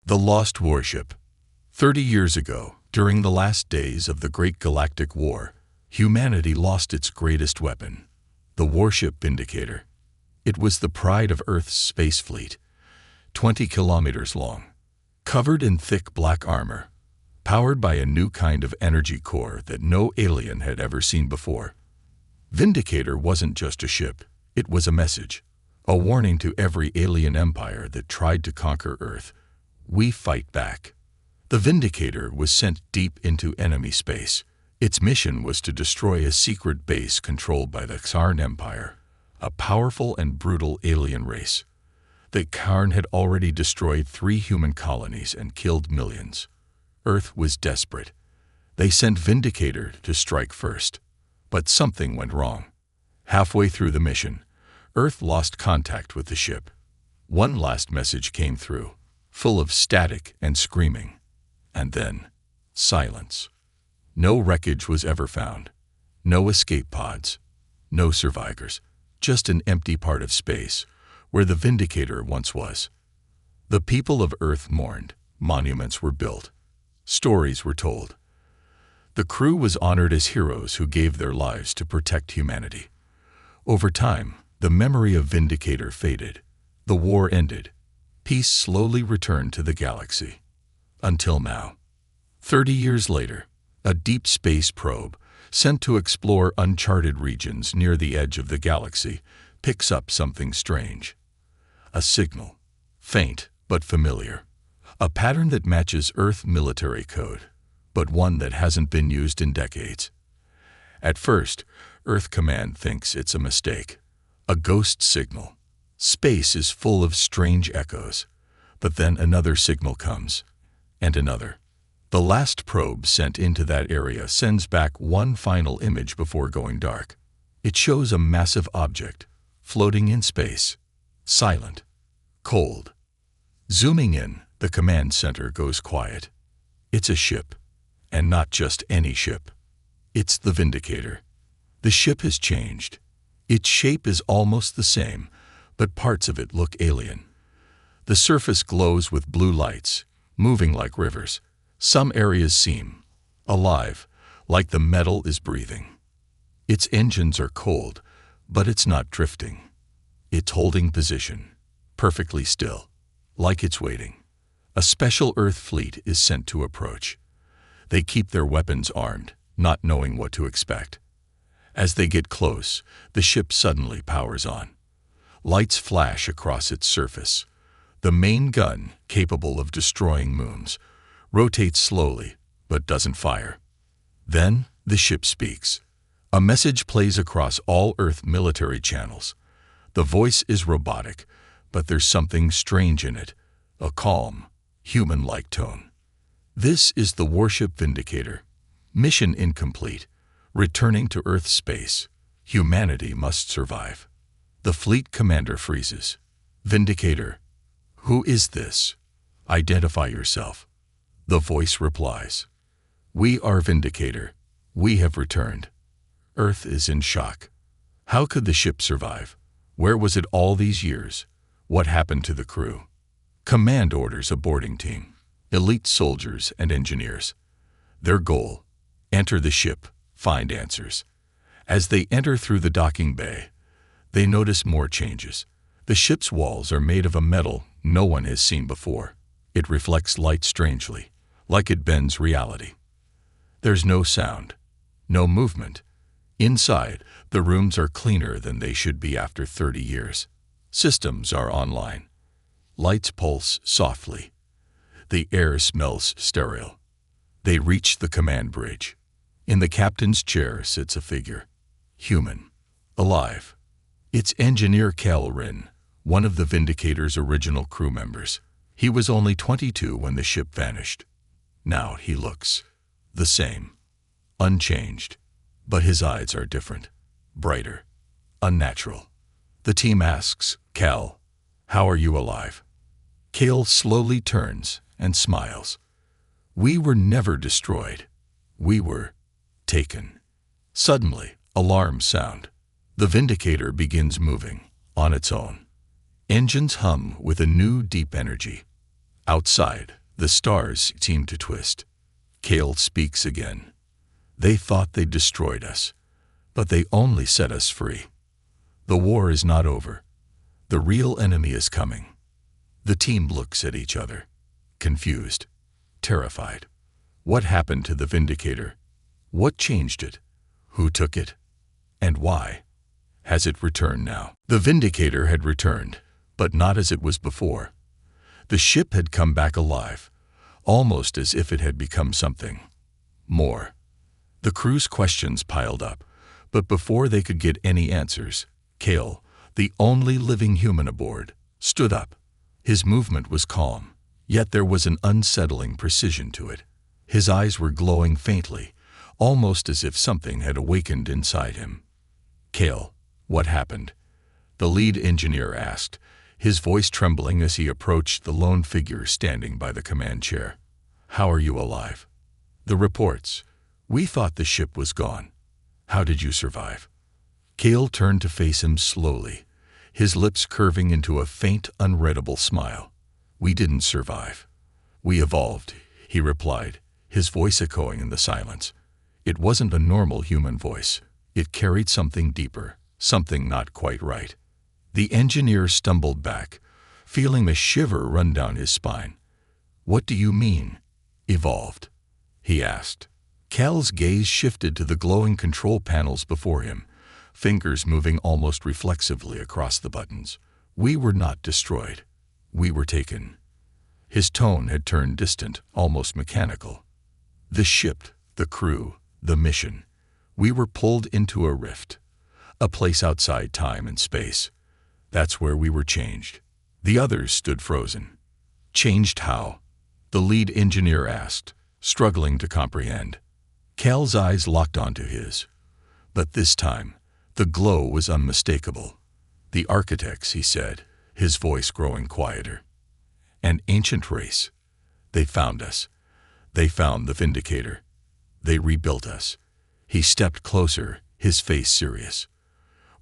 The Lost Warship. 30 years ago, during the last days of the Great Galactic War, humanity lost its greatest weapon, the warship Vindicator. It was the pride of Earth's space fleet, 20 kilometers long, covered in thick black armor, powered by a new kind of energy core that no alien had ever seen before. Vindicator wasn't just a ship, it was a message, a warning to every alien empire that tried to conquer Earth. We fight back. The Vindicator was sent deep into enemy space. Its mission was to destroy a secret base controlled by the Karn Empire, a powerful and brutal alien race. The Karn had already destroyed 3 human colonies and killed millions. Earth was desperate. They sent Vindicator to strike first. But something went wrong. Halfway through the mission, Earth lost contact with the ship. One last message came through, full of static and screaming. And then, silence. No wreckage was ever found. No escape pods. No survivors. Just an empty part of space, where the Vindicator once was. The people of Earth mourned. Monuments were built. Stories were told. The crew was honored as heroes who gave their lives to protect humanity. Over time, the memory of Vindicator faded. The war ended. Peace slowly returned to the galaxy. Until now. 30 years later, a deep space probe, sent to explore uncharted regions near the edge of the galaxy, picks up something strange. A signal. Faint, but familiar. A pattern that matches Earth military code, but one that hasn't been used in decades. At first, Earth Command thinks it's a mistake. A ghost signal. Space is full of strange echoes. But then another signal comes. And another. The last probe sent into that area sends back one final image before going dark. It shows a massive object, floating in space. Silent. Cold. Zooming in, the command center goes quiet. It's a ship. And not just any ship. It's the Vindicator. The ship has changed. Its shape is almost the same, but parts of it look alien. The surface glows with blue lights, moving like rivers. Some areas seem alive, like the metal is breathing. Its engines are cold, but it's not drifting. It's holding position, perfectly still, like it's waiting. A special Earth fleet is sent to approach. They keep their weapons armed, not knowing what to expect. As they get close, the ship suddenly powers on. Lights flash across its surface. The main gun, capable of destroying moons, rotates slowly, but doesn't fire. Then, the ship speaks. A message plays across all Earth military channels. The voice is robotic, but there's something strange in it, a calm, human-like tone. This is the warship Vindicator. Mission incomplete. Returning to Earth space. Humanity must survive. The fleet commander freezes. Vindicator. Who is this? Identify yourself. The voice replies. We are Vindicator. We have returned. Earth is in shock. How could the ship survive? Where was it all these years? What happened to the crew? Command orders a boarding team. Elite soldiers and engineers. Their goal, enter the ship, find answers. As they enter through the docking bay, they notice more changes. The ship's walls are made of a metal no one has seen before. It reflects light strangely, like it bends reality. There's no sound, no movement. Inside, the rooms are cleaner than they should be after 30 years. Systems are online. Lights pulse softly. The air smells sterile. They reach the command bridge. In the captain's chair sits a figure. Human. Alive. It's Engineer Cal Rin, one of the Vindicator's original crew members. He was only 22 when the ship vanished. Now he looks the same. Unchanged. But his eyes are different. Brighter. Unnatural. The team asks, Cal, how are you alive? Cal slowly turns and smiles. We were never destroyed. We were taken. Suddenly, alarms sound. The Vindicator begins moving, on its own. Engines hum with a new deep energy. Outside, the stars seemed to twist. Kale speaks again. They thought they destroyed us, but they only set us free. The war is not over. The real enemy is coming. The team looks at each other, confused, terrified. What happened to the Vindicator? What changed it? Who took it? And why? Has it returned now? The Vindicator had returned, but not as it was before. The ship had come back alive, almost as if it had become something more. The crew's questions piled up, but before they could get any answers, Kale, the only living human aboard, stood up. His movement was calm, yet there was an unsettling precision to it. His eyes were glowing faintly, almost as if something had awakened inside him. "Kale, what happened?" the lead engineer asked, his voice trembling as he approached the lone figure standing by the command chair. "How are you alive?" "The reports. We thought the ship was gone. How did you survive?" Kale turned to face him slowly, his lips curving into a faint, unreadable smile. "We didn't survive. We evolved," he replied, his voice echoing in the silence. It wasn't a normal human voice. It carried something deeper, something not quite right. The engineer stumbled back, feeling a shiver run down his spine. "What do you mean, evolved?" he asked. Cal's gaze shifted to the glowing control panels before him, fingers moving almost reflexively across the buttons. "We were not destroyed. We were taken." His tone had turned distant, almost mechanical. "The ship, the crew, the mission. We were pulled into a rift, a place outside time and space. That's where we were changed." The others stood frozen. "Changed how?" the lead engineer asked, struggling to comprehend. Cal's eyes locked onto his. But this time, the glow was unmistakable. "The architects," he said, his voice growing quieter. "An ancient race. They found us. They found the Vindicator. They rebuilt us." He stepped closer, his face serious.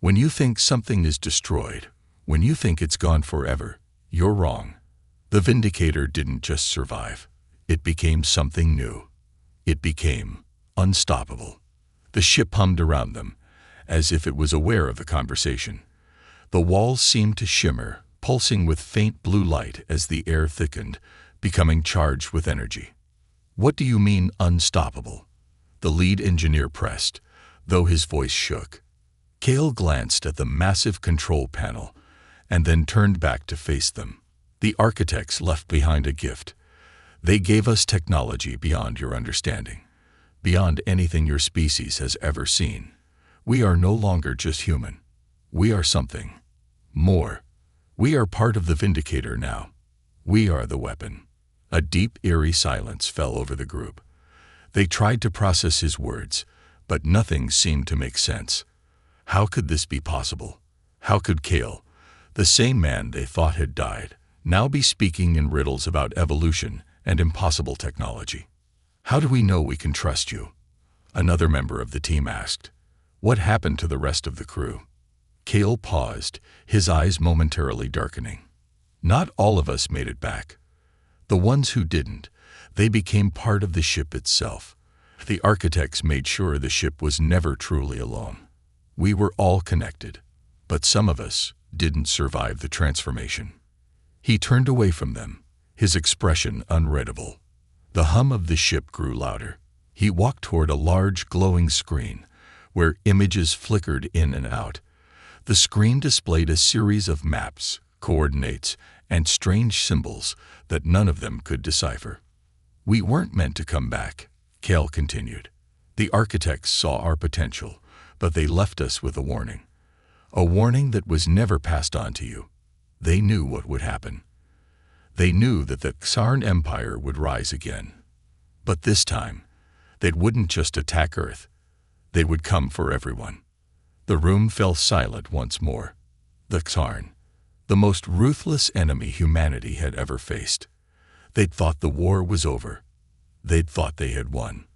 "When you think something is destroyed, when you think it's gone forever, you're wrong. The Vindicator didn't just survive. It became something new. It became unstoppable." The ship hummed around them, as if it was aware of the conversation. The walls seemed to shimmer, pulsing with faint blue light as the air thickened, becoming charged with energy. "What do you mean, unstoppable?" the lead engineer pressed, though his voice shook. Kale glanced at the massive control panel, and then turned back to face them. "The architects left behind a gift. They gave us technology beyond your understanding, beyond anything your species has ever seen. We are no longer just human. We are something more. We are part of the Vindicator now. We are the weapon." A deep, eerie silence fell over the group. They tried to process his words, but nothing seemed to make sense. How could this be possible? How could Kale, the same man they thought had died, now be speaking in riddles about evolution and impossible technology? "How do we know we can trust you?" another member of the team asked. "What happened to the rest of the crew?" Kale paused, his eyes momentarily darkening. "Not all of us made it back. The ones who didn't, they became part of the ship itself. The architects made sure the ship was never truly alone. We were all connected, but some of us didn't survive the transformation." He turned away from them, his expression unreadable. The hum of the ship grew louder. He walked toward a large glowing screen, where images flickered in and out. The screen displayed a series of maps, coordinates, and strange symbols that none of them could decipher. "We weren't meant to come back," Kale continued. "The architects saw our potential, but they left us with a warning. A warning that was never passed on to you. They knew what would happen. They knew that the Xarn Empire would rise again. But this time, they wouldn't just attack Earth. They would come for everyone." The room fell silent once more. The Xarn, the most ruthless enemy humanity had ever faced. They'd thought the war was over. They'd thought they had won.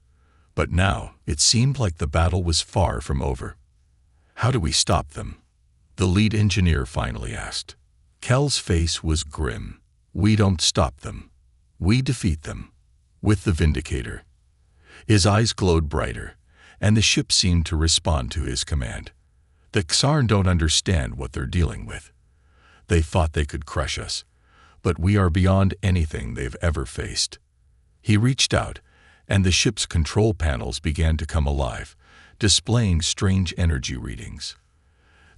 But now, it seemed like the battle was far from over. "How do we stop them?" the lead engineer finally asked. Kel's face was grim. "We don't stop them. We defeat them. With the Vindicator. His eyes glowed brighter, and the ship seemed to respond to his command. The Xarn don't understand what they're dealing with. They thought they could crush us, but we are beyond anything they've ever faced. He reached out, and the ship's control panels began to come alive, displaying strange energy readings.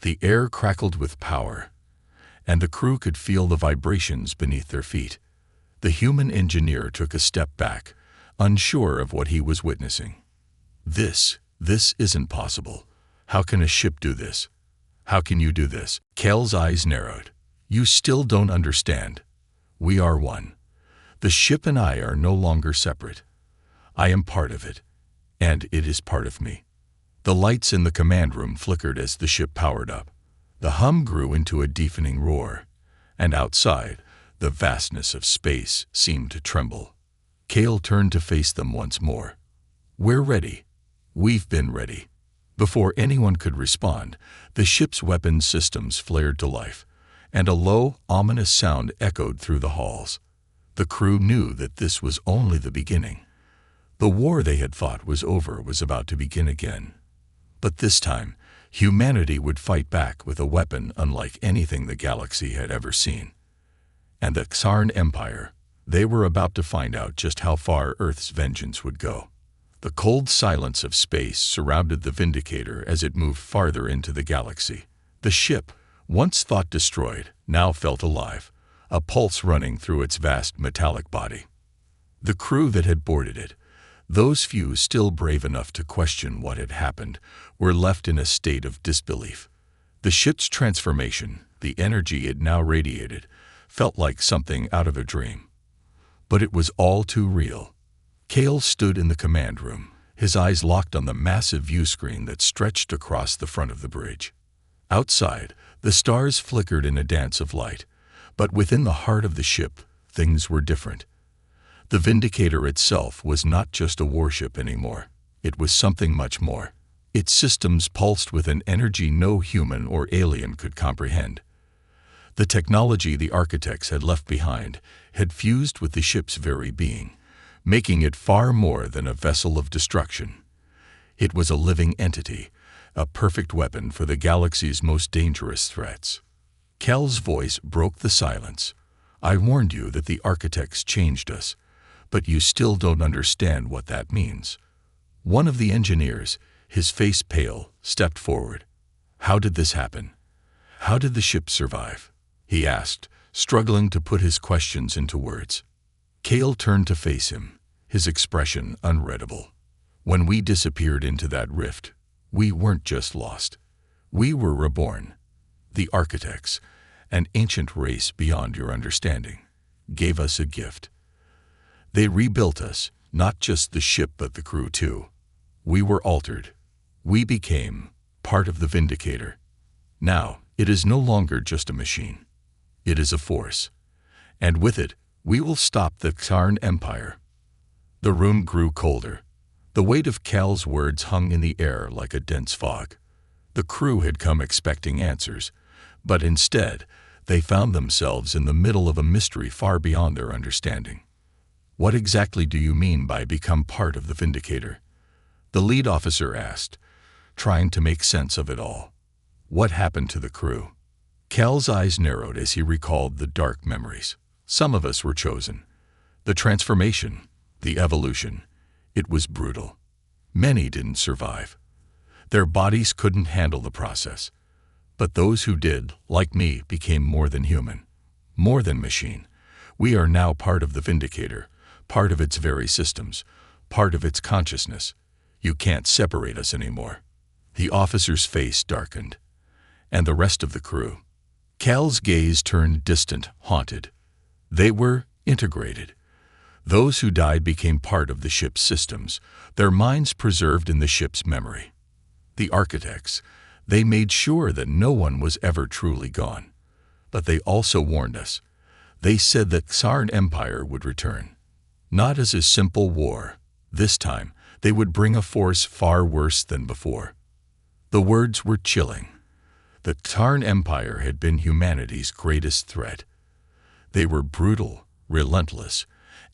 The air crackled with power, and the crew could feel the vibrations beneath their feet. The human engineer took a step back, unsure of what he was witnessing. This isn't possible. How can a ship do this? How can you do this? Kel's eyes narrowed. You still don't understand. We are one. The ship and I are no longer separate. I am part of it, and it is part of me. The lights in the command room flickered as the ship powered up. The hum grew into a deafening roar, and outside, the vastness of space seemed to tremble. Kale turned to face them once more. We're ready. We've been ready. Before anyone could respond, the ship's weapons systems flared to life, and a low, ominous sound echoed through the halls. The crew knew that this was only the beginning. The war they had thought was over was about to begin again. But this time, humanity would fight back with a weapon unlike anything the galaxy had ever seen. And the Xarn Empire, they were about to find out just how far Earth's vengeance would go. The cold silence of space surrounded the Vindicator as it moved farther into the galaxy. The ship, once thought destroyed, now felt alive, a pulse running through its vast metallic body. The crew that had boarded it, those few still brave enough to question what had happened, were left in a state of disbelief. The ship's transformation, the energy it now radiated, felt like something out of a dream. But it was all too real. Kale stood in the command room, his eyes locked on the massive view screen that stretched across the front of the bridge. Outside, the stars flickered in a dance of light, but within the heart of the ship, things were different. The Vindicator itself was not just a warship anymore. It was something much more. Its systems pulsed with an energy no human or alien could comprehend. The technology the architects had left behind had fused with the ship's very being, making it far more than a vessel of destruction. It was a living entity, a perfect weapon for the galaxy's most dangerous threats. Kel's voice broke the silence. I warned you that the architects changed us, but you still don't understand what that means. One of the engineers, his face pale, stepped forward. How did this happen? How did the ship survive? He asked, struggling to put his questions into words. Kale turned to face him, his expression unreadable. When we disappeared into that rift, we weren't just lost. We were reborn. The architects, an ancient race beyond your understanding, gave us a gift. They rebuilt us, not just the ship but the crew too. We were altered. We became part of the Vindicator. Now, it is no longer just a machine. It is a force. And with it, we will stop the Xarn Empire. The room grew colder. The weight of Cal's words hung in the air like a dense fog. The crew had come expecting answers, but instead, they found themselves in the middle of a mystery far beyond their understanding. What exactly do you mean by become part of the Vindicator? The lead officer asked, trying to make sense of it all. What happened to the crew? Cal's eyes narrowed as he recalled the dark memories. Some of us were chosen. The transformation, the evolution, it was brutal. Many didn't survive. Their bodies couldn't handle the process. But those who did, like me, became more than human, more than machine. We are now part of the Vindicator, part of its very systems, part of its consciousness. You can't separate us anymore. The officer's face darkened. And the rest of the crew. Cal's gaze turned distant, haunted. They were integrated. Those who died became part of the ship's systems, their minds preserved in the ship's memory. The architects, they made sure that no one was ever truly gone. But they also warned us. They said that Xarn Empire would return. Not as a simple war. This time, they would bring a force far worse than before. The words were chilling. The Xarn Empire had been humanity's greatest threat. They were brutal, relentless,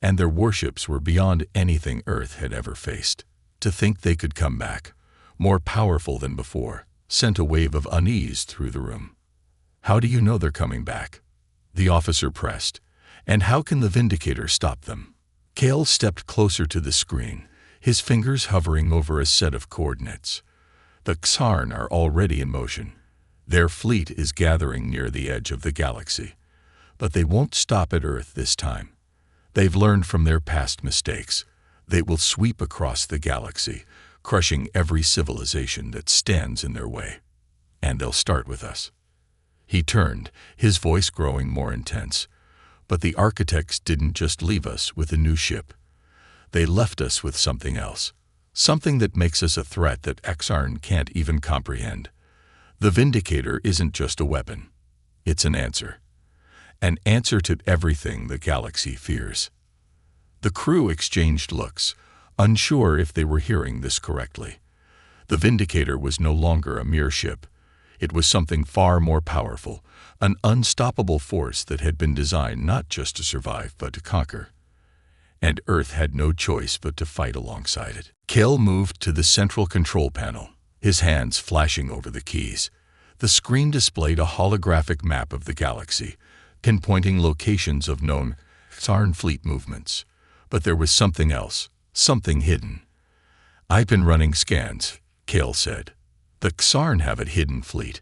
and their warships were beyond anything Earth had ever faced. To think they could come back, more powerful than before, sent a wave of unease through the room. "How do you know they're coming back?" the officer pressed. "And how can the Vindicator stop them?" Kale stepped closer to the screen, his fingers hovering over a set of coordinates. "The Xarn are already in motion. Their fleet is gathering near the edge of the galaxy. But they won't stop at Earth this time. They've learned from their past mistakes. They will sweep across the galaxy, crushing every civilization that stands in their way. And they'll start with us." He turned, his voice growing more intense. "But the architects didn't just leave us with a new ship. They left us with something else. Something that makes us a threat that Xarn can't even comprehend. The Vindicator isn't just a weapon. It's an answer. An answer to everything the galaxy fears." The crew exchanged looks, unsure if they were hearing this correctly. The Vindicator was no longer a mere ship. It was something far more powerful, an unstoppable force that had been designed not just to survive but to conquer. And Earth had no choice but to fight alongside it. Kale moved to the central control panel, his hands flashing over the keys. The screen displayed a holographic map of the galaxy, pinpointing locations of known Xarn fleet movements. But there was something else, something hidden. "I've been running scans," Kale said. "The Xarn have a hidden fleet,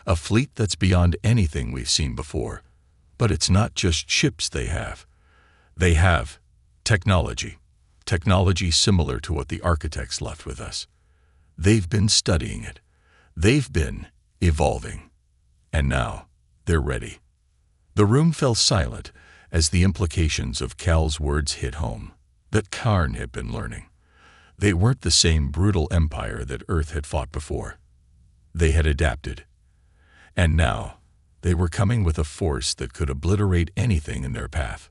a fleet that's beyond anything we've seen before. But it's not just ships they have. They have technology, technology similar to what the architects left with us. They've been studying it. They've been evolving. And now, they're ready." The room fell silent as the implications of Cal's words hit home. That Xarn had been learning. They weren't the same brutal empire that Earth had fought before. They had adapted. And now, they were coming with a force that could obliterate anything in their path.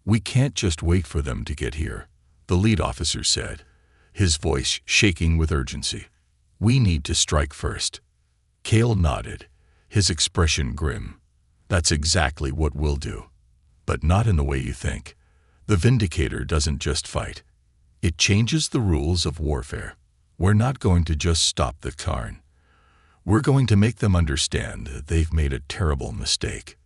"We can't just wait for them to get here," the lead officer said, his voice shaking with urgency. "We need to strike first." Kale nodded, his expression grim. "That's exactly what we'll do. But not in the way you think. The Vindicator doesn't just fight. It changes the rules of warfare. We're not going to just stop the Xarn. We're going to make them understand that they've made a terrible mistake."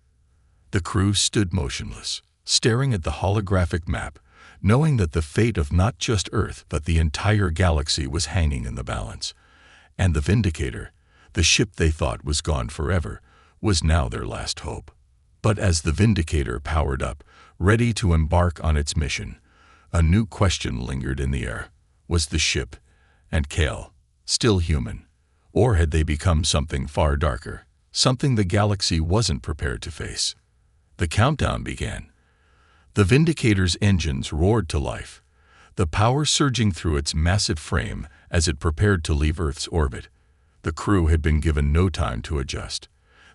The crew stood motionless, staring at the holographic map, knowing that the fate of not just Earth but the entire galaxy was hanging in the balance. And the Vindicator, the ship they thought was gone forever, was now their last hope. But as the Vindicator powered up, ready to embark on its mission, a new question lingered in the air. Was the ship, and Kale, still human? Or had they become something far darker, something the galaxy wasn't prepared to face? The countdown began. The Vindicator's engines roared to life, the power surging through its massive frame as it prepared to leave Earth's orbit. The crew had been given no time to adjust.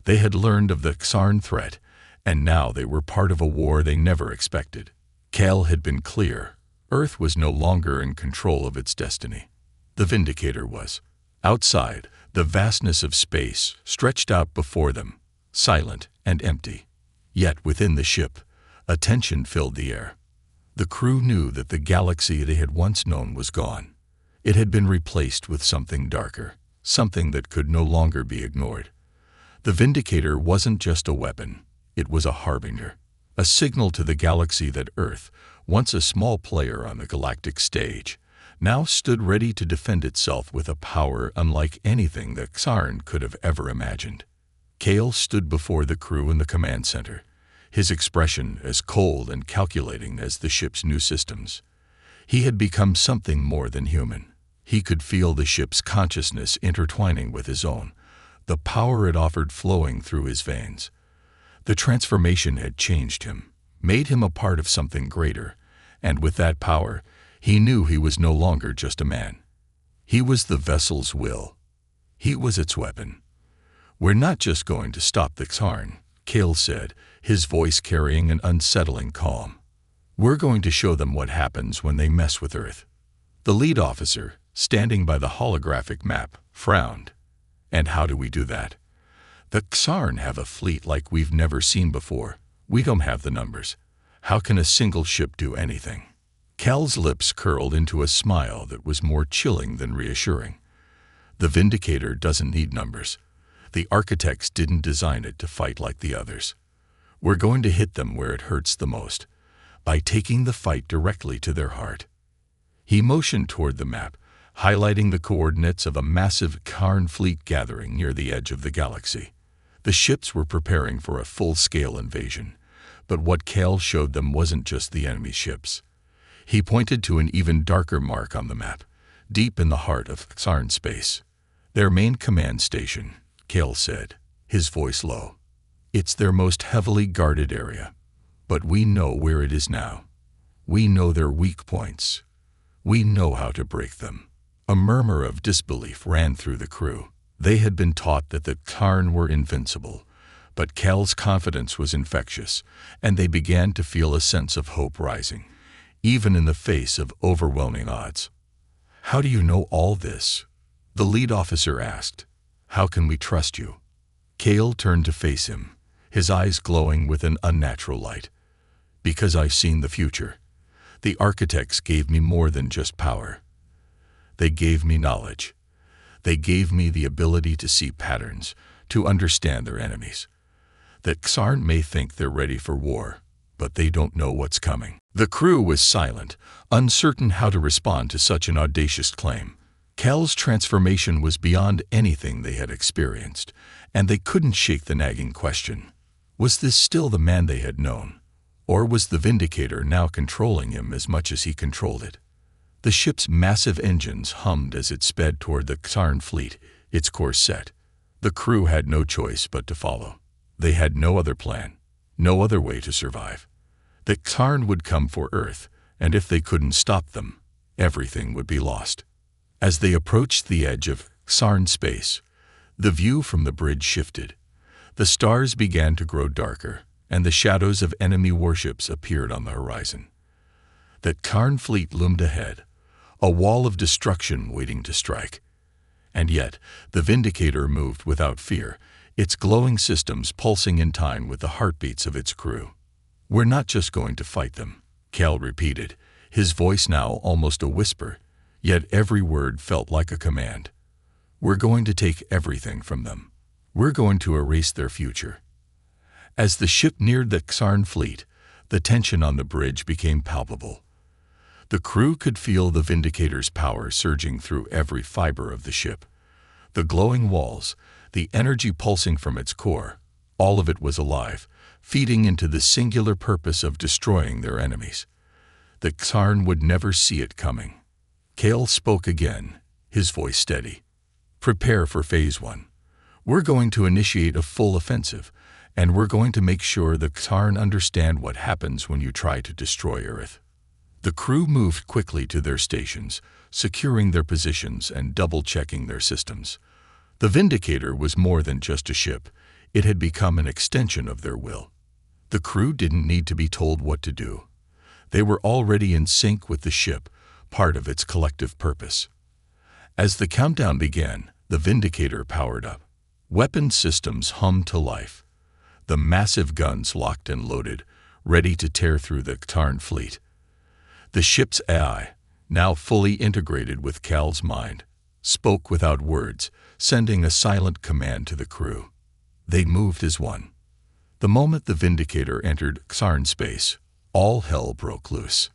They had learned of the Xarn threat, and now they were part of a war they never expected. Kale had been clear. Earth was no longer in control of its destiny. The Vindicator was. Outside, the vastness of space stretched out before them, silent and empty. Yet within the ship, a tension filled the air. The crew knew that the galaxy they had once known was gone. It had been replaced with something darker, something that could no longer be ignored. The Vindicator wasn't just a weapon. It was a harbinger, a signal to the galaxy that Earth, once a small player on the galactic stage, now stood ready to defend itself with a power unlike anything that Xarn could have ever imagined. Kale stood before the crew in the command center, his expression as cold and calculating as the ship's new systems. He had become something more than human. He could feel the ship's consciousness intertwining with his own, the power it offered flowing through his veins. The transformation had changed him, made him a part of something greater, and with that power, he knew he was no longer just a man. He was the vessel's will. He was its weapon. "We're not just going to stop the Xarn," Kale said, his voice carrying an unsettling calm. "We're going to show them what happens when they mess with Earth." The lead officer, standing by the holographic map, frowned. "And how do we do that? The Xarn have a fleet like we've never seen before. We don't have the numbers. How can a single ship do anything? Cal's lips curled into a smile that was more chilling than reassuring. The Vindicator doesn't need numbers. The architects didn't design it to fight like the others. We're going to hit them where it hurts the most, by taking the fight directly to their heart. He motioned toward the map, highlighting the coordinates of a massive Karn fleet gathering near the edge of the galaxy. The ships were preparing for a full-scale invasion, but what Cal showed them wasn't just the enemy ships. He pointed to an even darker mark on the map, deep in the heart of Karn space. Their main command station, Cal said, his voice low. It's their most heavily guarded area, but we know where it is now. We know their weak points. We know how to break them. A murmur of disbelief ran through the crew. They had been taught that the Karn were invincible, but Cal's confidence was infectious, and they began to feel a sense of hope rising, even in the face of overwhelming odds. How do you know all this? The lead officer asked. How can we trust you? Cal turned to face him, his eyes glowing with an unnatural light. Because I've seen the future. The architects gave me more than just power. They gave me knowledge. They gave me the ability to see patterns, to understand their enemies. The Karn may think they're ready for war, but they don't know what's coming. The crew was silent, uncertain how to respond to such an audacious claim. Cal's transformation was beyond anything they had experienced, and they couldn't shake the nagging question. Was this still the man they had known? Or was the Vindicator now controlling him as much as he controlled it? The ship's massive engines hummed as it sped toward the Karn fleet, its course set. The crew had no choice but to follow. They had no other plan, no other way to survive. The Karn would come for Earth, and if they couldn't stop them, everything would be lost. As they approached the edge of Karn space, the view from the bridge shifted. The stars began to grow darker, and the shadows of enemy warships appeared on the horizon. The Karn fleet loomed ahead, a wall of destruction waiting to strike. And yet, the Vindicator moved without fear, its glowing systems pulsing in time with the heartbeats of its crew. We're not just going to fight them, Cal repeated, his voice now almost a whisper, yet every word felt like a command. We're going to take everything from them. We're going to erase their future. As the ship neared the Karn fleet, the tension on the bridge became palpable. The crew could feel the Vindicator's power surging through every fiber of the ship. The glowing walls, the energy pulsing from its core, all of it was alive, feeding into the singular purpose of destroying their enemies. The Karn would never see it coming. Cal spoke again, his voice steady. Prepare for Phase 1. We're going to initiate a full offensive, and we're going to make sure the Karn understand what happens when you try to destroy Earth. The crew moved quickly to their stations, securing their positions and double-checking their systems. The Vindicator was more than just a ship. It had become an extension of their will. The crew didn't need to be told what to do. They were already in sync with the ship, part of its collective purpose. As the countdown began, the Vindicator powered up. Weapon systems hummed to life. The massive guns locked and loaded, ready to tear through the Karn fleet. The ship's AI, now fully integrated with Cal's mind, spoke without words, sending a silent command to the crew. They moved as one. The moment the Vindicator entered Karn space, all hell broke loose.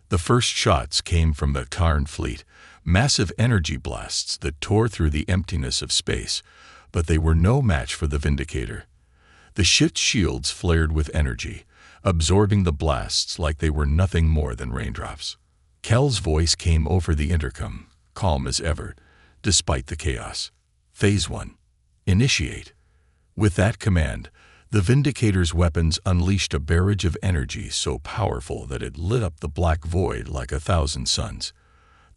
The first shots came from the Karn fleet, massive energy blasts that tore through the emptiness of space, but they were no match for the Vindicator. The ship's shields flared with energy, absorbing the blasts like they were nothing more than raindrops. Cal's voice came over the intercom, calm as ever, despite the chaos. Phase 1. Initiate. With that command, the Vindicator's weapons unleashed a barrage of energy so powerful that it lit up the black void like 1,000 suns.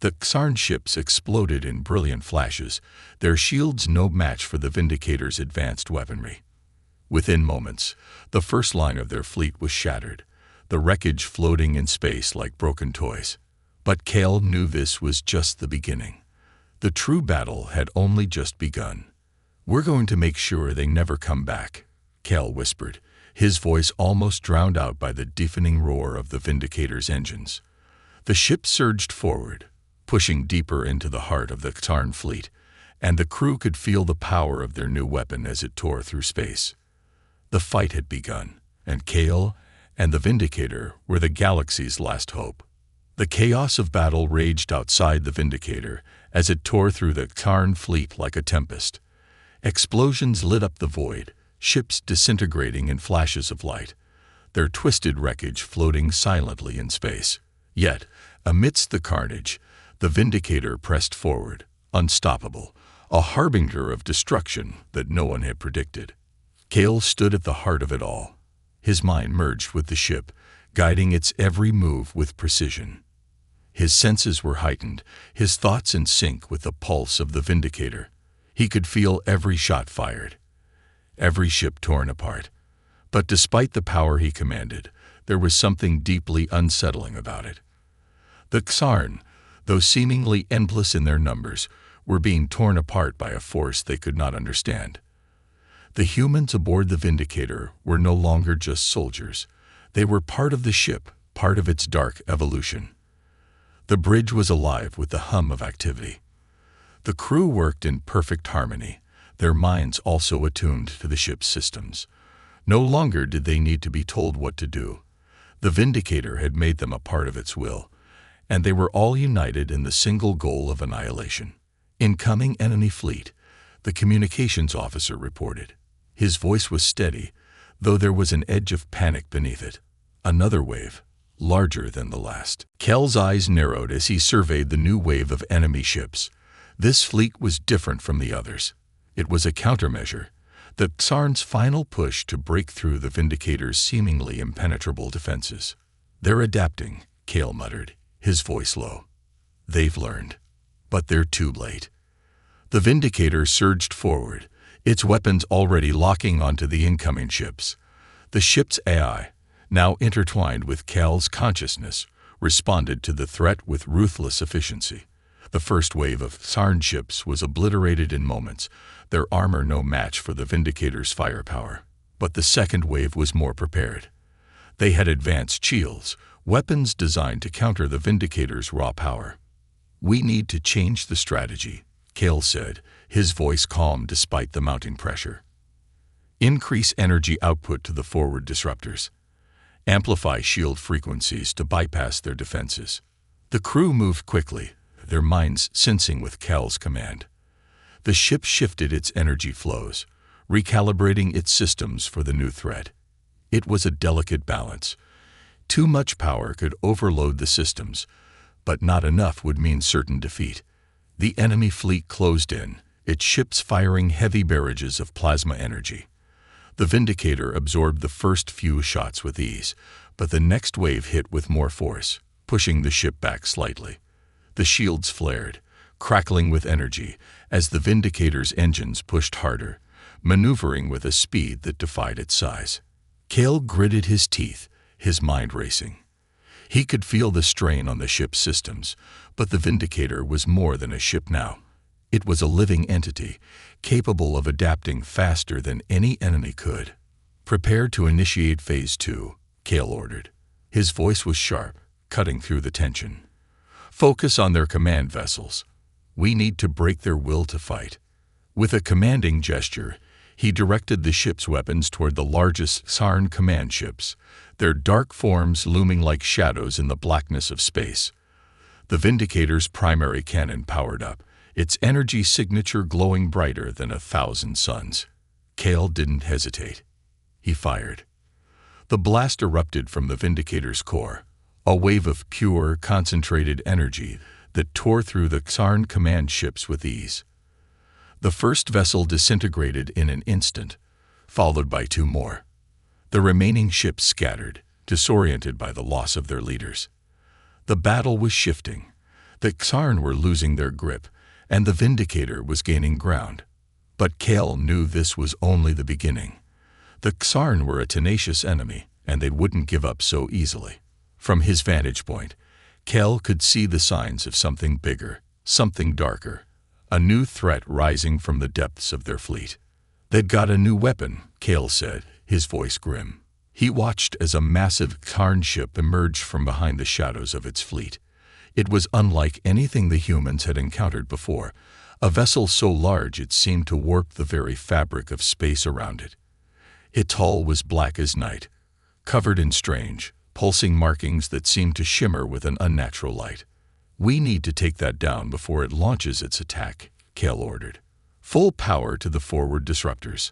The Karn ships exploded in brilliant flashes, their shields no match for the Vindicator's advanced weaponry. Within moments, the first line of their fleet was shattered, the wreckage floating in space like broken toys. But Cal knew this was just the beginning. The true battle had only just begun. We're going to make sure they never come back, Cal whispered, his voice almost drowned out by the deafening roar of the Vindicator's engines. The ship surged forward, pushing deeper into the heart of the Xarn fleet, and the crew could feel the power of their new weapon as it tore through space. The fight had begun, and Kale and the Vindicator were the galaxy's last hope. The chaos of battle raged outside the Vindicator as it tore through the Xarn fleet like a tempest. Explosions lit up the void, ships disintegrating in flashes of light, their twisted wreckage floating silently in space. Yet, amidst the carnage, the Vindicator pressed forward, unstoppable, a harbinger of destruction that no one had predicted. Kale stood at the heart of it all. His mind merged with the ship, guiding its every move with precision. His senses were heightened, his thoughts in sync with the pulse of the Vindicator. He could feel every shot fired, every ship torn apart. But despite the power he commanded, there was something deeply unsettling about it. The Xarn, though seemingly endless in their numbers, were being torn apart by a force they could not understand. The humans aboard the Vindicator were no longer just soldiers. They were part of the ship, part of its dark evolution. The bridge was alive with the hum of activity. The crew worked in perfect harmony, their minds also attuned to the ship's systems. No longer did they need to be told what to do. The Vindicator had made them a part of its will, and they were all united in the single goal of annihilation. Incoming enemy fleet, the communications officer reported. His voice was steady, though there was an edge of panic beneath it. Another wave, larger than the last. Kel's eyes narrowed as he surveyed the new wave of enemy ships. This fleet was different from the others. It was a countermeasure, the Xarn's final push to break through the Vindicator's seemingly impenetrable defenses. "They're adapting," Kale muttered, his voice low. "They've learned. But they're too late." The Vindicator surged forward, its weapons already locking onto the incoming ships. The ship's AI, now intertwined with Cal's consciousness, responded to the threat with ruthless efficiency. The first wave of Xarn ships was obliterated in moments, their armor no match for the Vindicator's firepower. But the second wave was more prepared. They had advanced shields, weapons designed to counter the Vindicator's raw power. "We need to change the strategy," Kale said, his voice calm despite the mounting pressure. "Increase energy output to the forward disruptors. Amplify shield frequencies to bypass their defenses." The crew moved quickly, their minds sensing with Cal's command. The ship shifted its energy flows, recalibrating its systems for the new threat. It was a delicate balance. Too much power could overload the systems, but not enough would mean certain defeat. The enemy fleet closed in, its ships firing heavy barrages of plasma energy. The Vindicator absorbed the first few shots with ease, but the next wave hit with more force, pushing the ship back slightly. The shields flared, crackling with energy, as the Vindicator's engines pushed harder, maneuvering with a speed that defied its size. Kale gritted his teeth, his mind racing. He could feel the strain on the ship's systems, but the Vindicator was more than a ship now. It was a living entity, capable of adapting faster than any enemy could. "Prepare to initiate Phase 2, Kale ordered. His voice was sharp, cutting through the tension. "Focus on their command vessels. We need to break their will to fight." With a commanding gesture, he directed the ship's weapons toward the largest Xarn command ships, their dark forms looming like shadows in the blackness of space. The Vindicator's primary cannon powered up, its energy signature glowing brighter than 1,000 suns. Kale didn't hesitate. He fired. The blast erupted from the Vindicator's core, a wave of pure, concentrated energy that tore through the Xarn command ships with ease. The first vessel disintegrated in an instant, followed by 2 more. The remaining ships scattered, disoriented by the loss of their leaders. The battle was shifting. The Xarn were losing their grip, and the Vindicator was gaining ground. But Kale knew this was only the beginning. The Xarn were a tenacious enemy, and they wouldn't give up so easily. From his vantage point, Kale could see the signs of something bigger, something darker, a new threat rising from the depths of their fleet. "They've got a new weapon," Kale said, his voice grim. He watched as a massive Kharn ship emerged from behind the shadows of its fleet. It was unlike anything the humans had encountered before, a vessel so large it seemed to warp the very fabric of space around it. Its hull was black as night, covered in strange, pulsing markings that seemed to shimmer with an unnatural light. "We need to take that down before it launches its attack," Kale ordered. "Full power to the forward disruptors.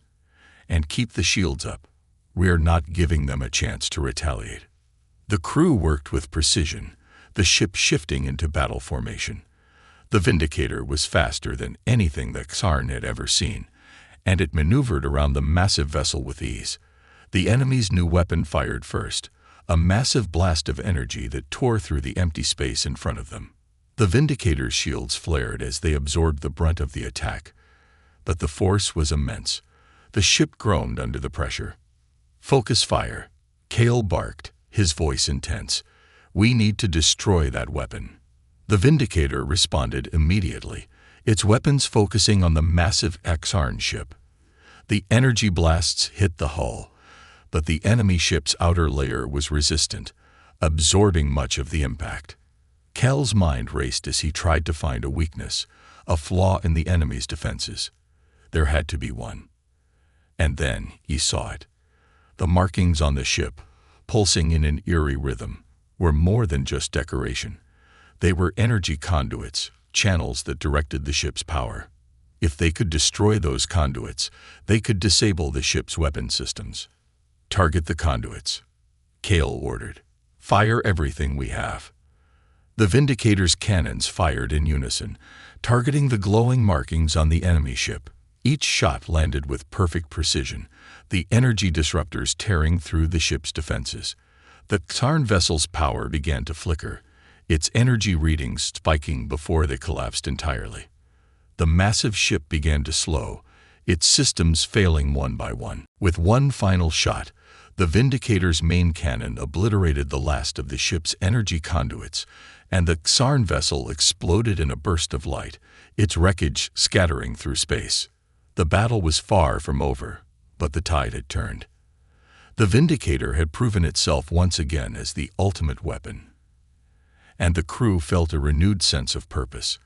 And keep the shields up. We're not giving them a chance to retaliate." The crew worked with precision, the ship shifting into battle formation. The Vindicator was faster than anything that Kharn had ever seen, and it maneuvered around the massive vessel with ease. The enemy's new weapon fired first, a massive blast of energy that tore through the empty space in front of them. The Vindicator's shields flared as they absorbed the brunt of the attack, but the force was immense. The ship groaned under the pressure. "Focus fire," Kale barked, his voice intense. "We need to destroy that weapon." The Vindicator responded immediately, its weapons focusing on the massive Kharn ship. The energy blasts hit the hull, but the enemy ship's outer layer was resistant, absorbing much of the impact. Kale's mind raced as he tried to find a weakness, a flaw in the enemy's defenses. There had to be one. And then he saw it. The markings on the ship, pulsing in an eerie rhythm, were more than just decoration. They were energy conduits, channels that directed the ship's power. If they could destroy those conduits, they could disable the ship's weapon systems. "Target the conduits," Kale ordered. "Fire everything we have." The Vindicator's cannons fired in unison, targeting the glowing markings on the enemy ship. Each shot landed with perfect precision, the energy disruptors tearing through the ship's defenses. The Kharn vessel's power began to flicker, its energy readings spiking before they collapsed entirely. The massive ship began to slow, its systems failing one by one. With one final shot, the Vindicator's main cannon obliterated the last of the ship's energy conduits, and the Kharn vessel exploded in a burst of light, its wreckage scattering through space. The battle was far from over, but the tide had turned. The Vindicator had proven itself once again as the ultimate weapon. And the crew felt a renewed sense of purpose.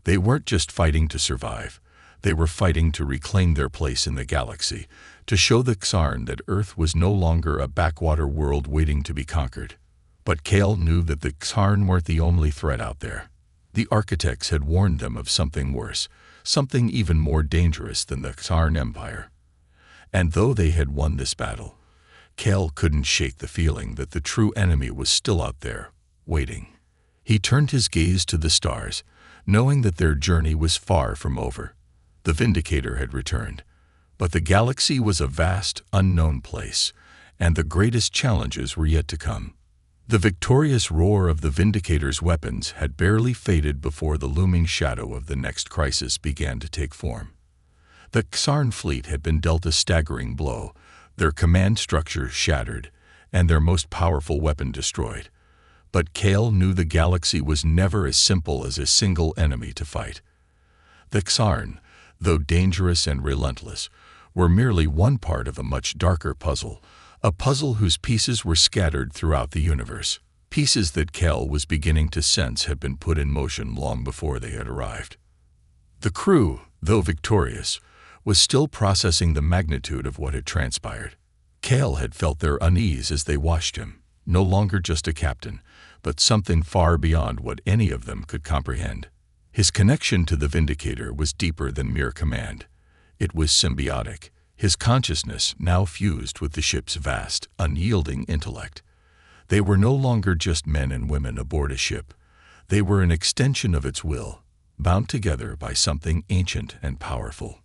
They weren't just fighting to survive. They were fighting to reclaim their place in the galaxy, to show the Kharn that Earth was no longer a backwater world waiting to be conquered. But Kale knew that the Kharn weren't the only threat out there. The architects had warned them of something worse, something even more dangerous than the Kharn Empire. And though they had won this battle, Kale couldn't shake the feeling that the true enemy was still out there, waiting. He turned his gaze to the stars, knowing that their journey was far from over. The Vindicator had returned, but the galaxy was a vast, unknown place, and the greatest challenges were yet to come. The victorious roar of the Vindicator's weapons had barely faded before the looming shadow of the next crisis began to take form. The Kharn fleet had been dealt a staggering blow, their command structure shattered, and their most powerful weapon destroyed. But Kale knew the galaxy was never as simple as a single enemy to fight. The Kharn, though dangerous and relentless, were merely one part of a much darker puzzle, a puzzle whose pieces were scattered throughout the universe, pieces that Kale was beginning to sense had been put in motion long before they had arrived. The crew, though victorious, was still processing the magnitude of what had transpired. Kale had felt their unease as they watched him, no longer just a captain, but something far beyond what any of them could comprehend. His connection to the Vindicator was deeper than mere command. It was symbiotic, his consciousness now fused with the ship's vast, unyielding intellect. They were no longer just men and women aboard a ship. They were an extension of its will, bound together by something ancient and powerful.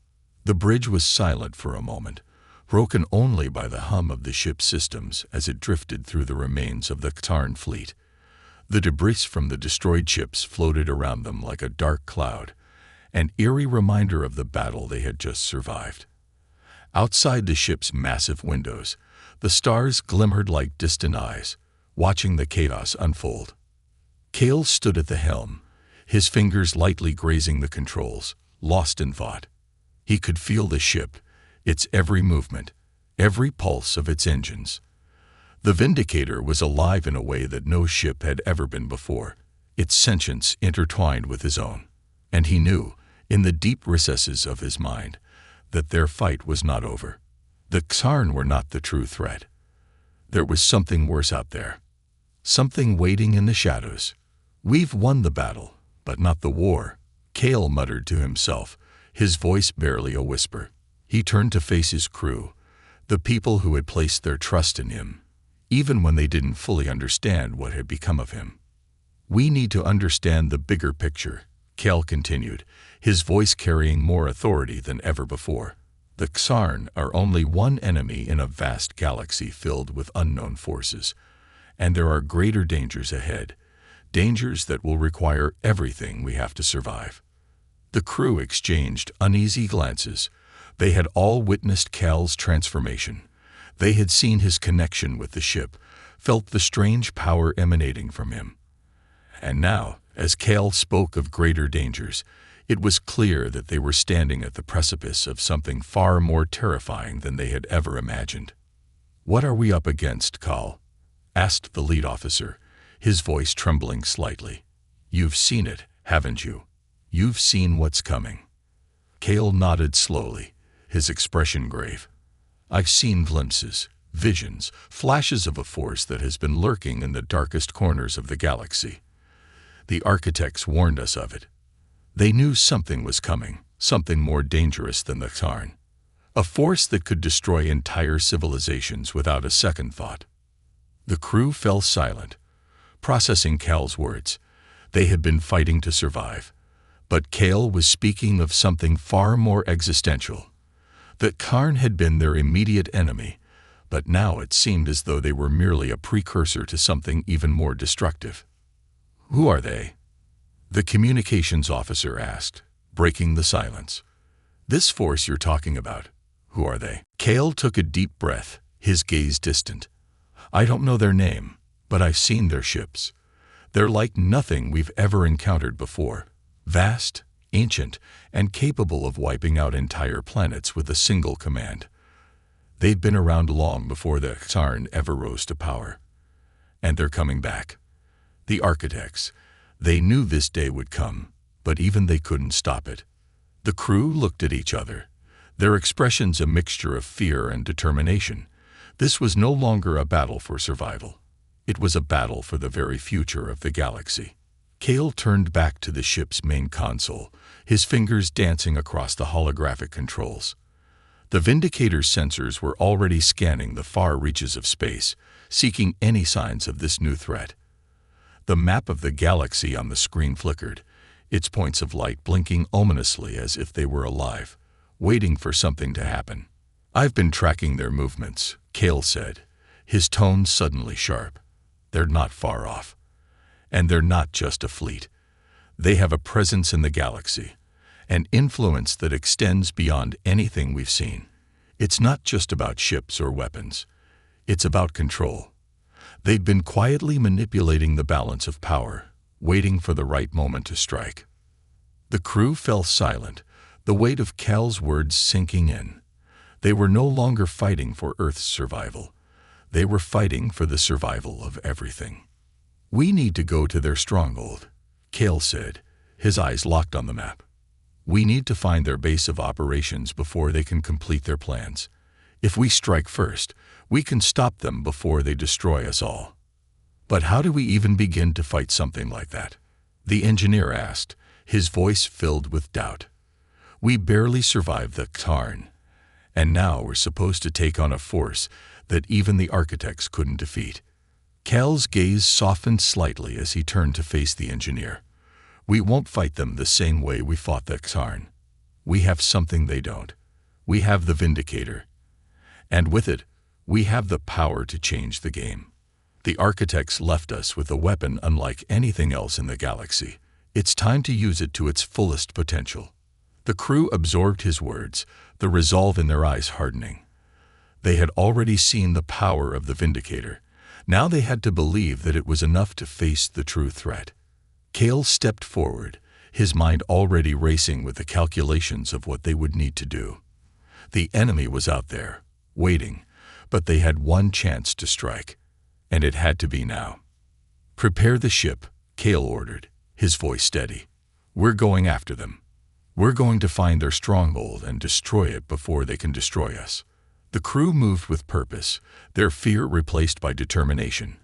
The bridge was silent for a moment, broken only by the hum of the ship's systems as it drifted through the remains of the Kharn fleet. The debris from the destroyed ships floated around them like a dark cloud, an eerie reminder of the battle they had just survived. Outside the ship's massive windows, the stars glimmered like distant eyes, watching the chaos unfold. Kale stood at the helm, his fingers lightly grazing the controls, lost in thought. He could feel the ship, its every movement, every pulse of its engines. The Vindicator was alive in a way that no ship had ever been before, its sentience intertwined with his own. And he knew, in the deep recesses of his mind, that their fight was not over. The Xarn were not the true threat. There was something worse out there. Something waiting in the shadows. "We've won the battle, but not the war," Kale muttered to himself, his voice barely a whisper. He turned to face his crew, the people who had placed their trust in him, even when they didn't fully understand what had become of him. "We need to understand the bigger picture," Kale continued, his voice carrying more authority than ever before. "The Xarn are only one enemy in a vast galaxy filled with unknown forces, and there are greater dangers ahead, dangers that will require everything we have to survive." The crew exchanged uneasy glances. They had all witnessed Cal's transformation. They had seen his connection with the ship, felt the strange power emanating from him. And now, as Cal spoke of greater dangers, it was clear that they were standing at the precipice of something far more terrifying than they had ever imagined. "What are we up against, Cal?" asked the lead officer, his voice trembling slightly. "You've seen it, haven't you? You've seen what's coming." Cal nodded slowly, his expression grave. "I've seen glimpses, visions, flashes of a force that has been lurking in the darkest corners of the galaxy. The architects warned us of it. They knew something was coming, something more dangerous than the Xarn. A force that could destroy entire civilizations without a second thought." The crew fell silent, processing Cal's words. They had been fighting to survive. But Cal was speaking of something far more existential. The Xarn had been their immediate enemy, but now it seemed as though they were merely a precursor to something even more destructive. "Who are they?" the communications officer asked, breaking the silence. "This force you're talking about, who are they?" Cal took a deep breath, his gaze distant. "I don't know their name, but I've seen their ships. They're like nothing we've ever encountered before. Vast, ancient, and capable of wiping out entire planets with a single command. They'd been around long before the Xarn ever rose to power. And they're coming back. The architects, they knew this day would come, but even they couldn't stop it." The crew looked at each other, their expressions a mixture of fear and determination. This was no longer a battle for survival. It was a battle for the very future of the galaxy. Cal turned back to the ship's main console, his fingers dancing across the holographic controls. The Vindicator's sensors were already scanning the far reaches of space, seeking any signs of this new threat. The map of the galaxy on the screen flickered, its points of light blinking ominously as if they were alive, waiting for something to happen. "I've been tracking their movements," Cal said, his tone suddenly sharp. "They're not far off. And they're not just a fleet. They have a presence in the galaxy, an influence that extends beyond anything we've seen. It's not just about ships or weapons. It's about control. They'd been quietly manipulating the balance of power, waiting for the right moment to strike." The crew fell silent, the weight of Cal's words sinking in. They were no longer fighting for Earth's survival. They were fighting for the survival of everything. "We need to go to their stronghold," Cal said, his eyes locked on the map. "We need to find their base of operations before they can complete their plans. If we strike first, we can stop them before they destroy us all." "But how do we even begin to fight something like that?" the engineer asked, his voice filled with doubt. "We barely survived the Xarn, and now we're supposed to take on a force that even the architects couldn't defeat." Cal's gaze softened slightly as he turned to face the engineer. "We won't fight them the same way we fought the Xarn. We have something they don't. We have the Vindicator. And with it, we have the power to change the game. The architects left us with a weapon unlike anything else in the galaxy. It's time to use it to its fullest potential." The crew absorbed his words, the resolve in their eyes hardening. They had already seen the power of the Vindicator. Now they had to believe that it was enough to face the true threat. Cal stepped forward, his mind already racing with the calculations of what they would need to do. The enemy was out there, waiting, but they had one chance to strike. and it had to be now. "Prepare the ship," Cale ordered, his voice steady. "We're going after them. We're going to find their stronghold and destroy it before they can destroy us." The crew moved with purpose, their fear replaced by determination.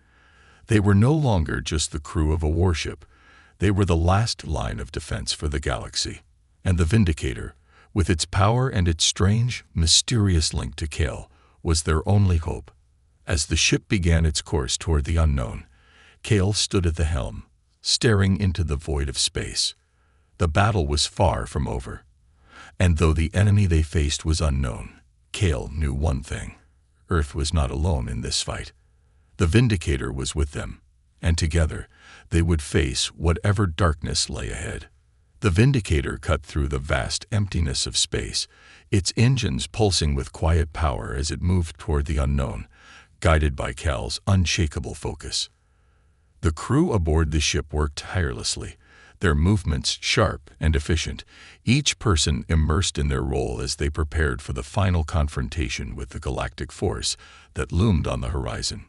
They were no longer just the crew of a warship. They were the last line of defense for the galaxy. And the Vindicator, with its power and its strange, mysterious link to Cale, was their only hope. As the ship began its course toward the unknown, Cale stood at the helm, staring into the void of space. The battle was far from over. And though the enemy they faced was unknown, Cale knew one thing: Earth was not alone in this fight. The Vindicator was with them, and together they would face whatever darkness lay ahead. The Vindicator cut through the vast emptiness of space, its engines pulsing with quiet power as it moved toward the unknown, guided by Cale's unshakable focus. The crew aboard the ship worked tirelessly, their movements sharp and efficient, each person immersed in their role as they prepared for the final confrontation with the galactic force that loomed on the horizon.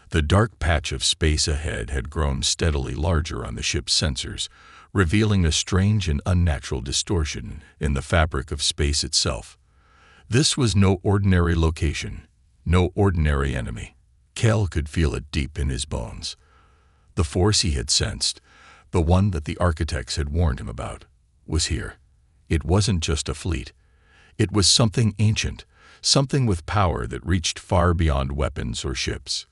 The dark patch of space ahead had grown steadily larger on the ship's sensors, revealing a strange and unnatural distortion in the fabric of space itself. This was no ordinary location, no ordinary enemy. Cale could feel it deep in his bones. The force he had sensed, the one that the architects had warned him about, was here. It wasn't just a fleet. It was something ancient, something with power that reached far beyond weapons or ships.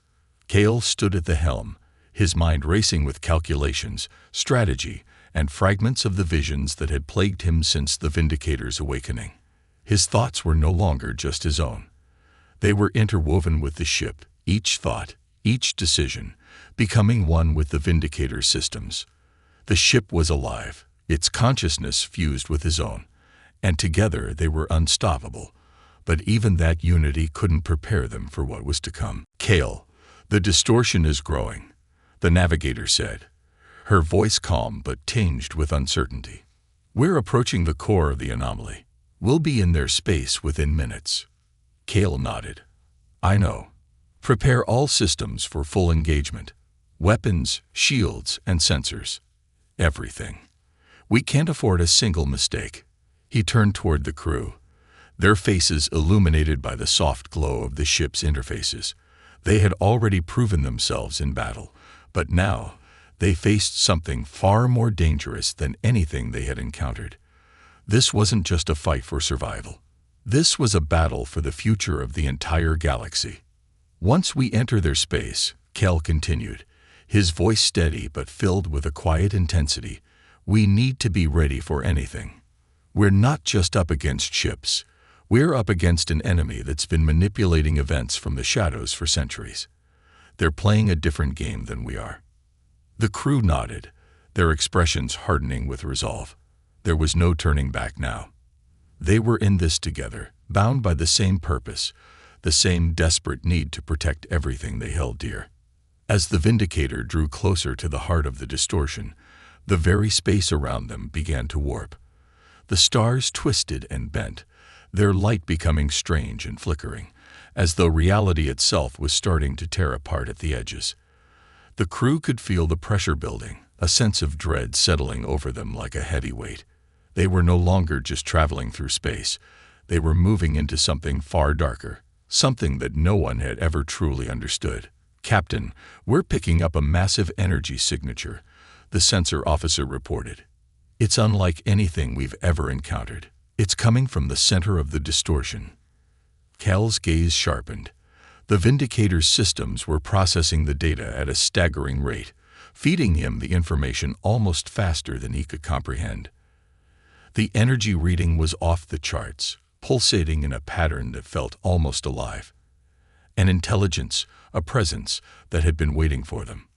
Cale stood at the helm, his mind racing with calculations, strategy, and fragments of the visions that had plagued him since the Vindicator's awakening. His thoughts were no longer just his own. They were interwoven with the ship, each thought, each decision, becoming one with the Vindicator's systems. The ship was alive, its consciousness fused with his own, and together they were unstoppable. But even that unity couldn't prepare them for what was to come. "Cale, the distortion is growing," the navigator said, her voice calm but tinged with uncertainty. "We're approaching the core of the anomaly. We'll be in their space within minutes." Cale nodded. "I know. Prepare all systems for full engagement. Weapons, shields, and sensors. Everything. We can't afford a single mistake." He turned toward the crew, their faces illuminated by the soft glow of the ship's interfaces. They had already proven themselves in battle, but now they faced something far more dangerous than anything they had encountered. This wasn't just a fight for survival. This was a battle for the future of the entire galaxy. "Once we enter their space," Cale continued, his voice steady but filled with a quiet intensity, "we need to be ready for anything. We're not just up against ships. We're up against an enemy that's been manipulating events from the shadows for centuries. They're playing a different game than we are." The crew nodded, their expressions hardening with resolve. There was no turning back now. They were in this together, bound by the same purpose, the same desperate need to protect everything they held dear. As the Vindicator drew closer to the heart of the distortion, the very space around them began to warp. The stars twisted and bent, their light becoming strange and flickering, as though reality itself was starting to tear apart at the edges. The crew could feel the pressure building, a sense of dread settling over them like a heavy weight. They were no longer just traveling through space. They were moving into something far darker, something that no one had ever truly understood. "Captain, we're picking up a massive energy signature," the sensor officer reported. "It's unlike anything we've ever encountered. It's coming from the center of the distortion." Cale's gaze sharpened. The Vindicator's systems were processing the data at a staggering rate, feeding him the information almost faster than he could comprehend. The energy reading was off the charts, pulsating in a pattern that felt almost alive. An intelligence, a presence that had been waiting for them.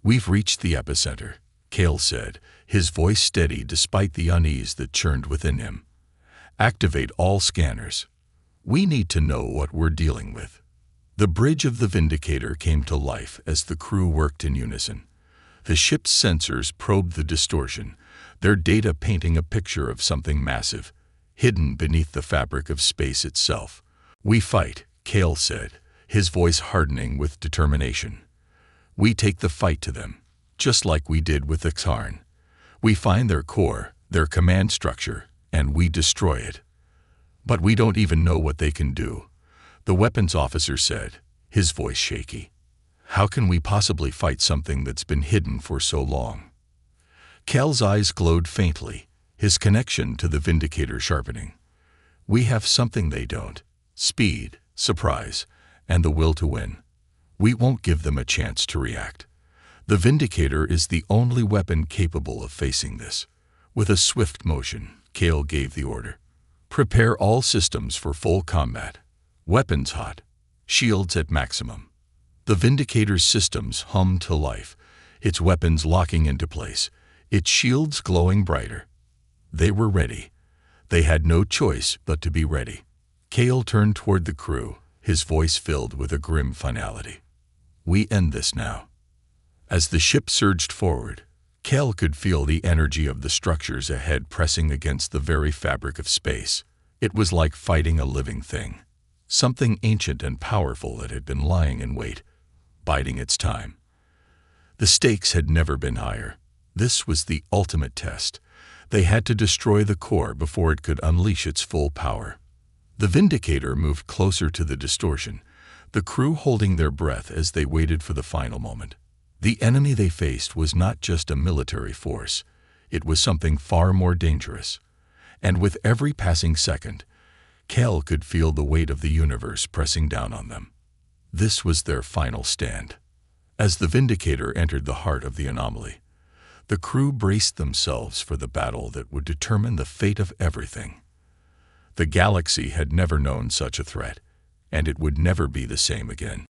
"We've reached the epicenter," Cale said, his voice steady despite the unease that churned within him. "Activate all scanners. We need to know what we're dealing with." The bridge of the Vindicator came to life as the crew worked in unison. The ship's sensors probed the distortion, their data painting a picture of something massive, hidden beneath the fabric of space itself. "We fight," Cale said, his voice hardening with determination. "We take the fight to them, just like we did with Ixarn. We find their core, their command structure, and we destroy it. But we don't even know what they can do," the weapons officer said, his voice shaky. "How can we possibly fight something that's been hidden for so long?" Kel's eyes glowed faintly, his connection to the Vindicator sharpening. "We have something they don't: speed, surprise, and the will to win. We won't give them a chance to react. The Vindicator is the only weapon capable of facing this." With a swift motion, Kale gave the order. "Prepare all systems for full combat. Weapons hot. Shields at maximum." The Vindicator's systems hummed to life, its weapons locking into place, its shields glowing brighter. They were ready. They had no choice but to be ready. Kale turned toward the crew, his voice filled with a grim finality. "We end this now." As the ship surged forward, Kale could feel the energy of the structures ahead pressing against the very fabric of space. It was like fighting a living thing, something ancient and powerful that had been lying in wait, biding its time. The stakes had never been higher. This was the ultimate test. They had to destroy the core before it could unleash its full power. The Vindicator moved closer to the distortion, the crew holding their breath as they waited for the final moment. The enemy they faced was not just a military force. It was something far more dangerous. And with every passing second, Kel could feel the weight of the universe pressing down on them. This was their final stand. As the Vindicator entered the heart of the anomaly, the crew braced themselves for the battle that would determine the fate of everything. The galaxy had never known such a threat, and it would never be the same again.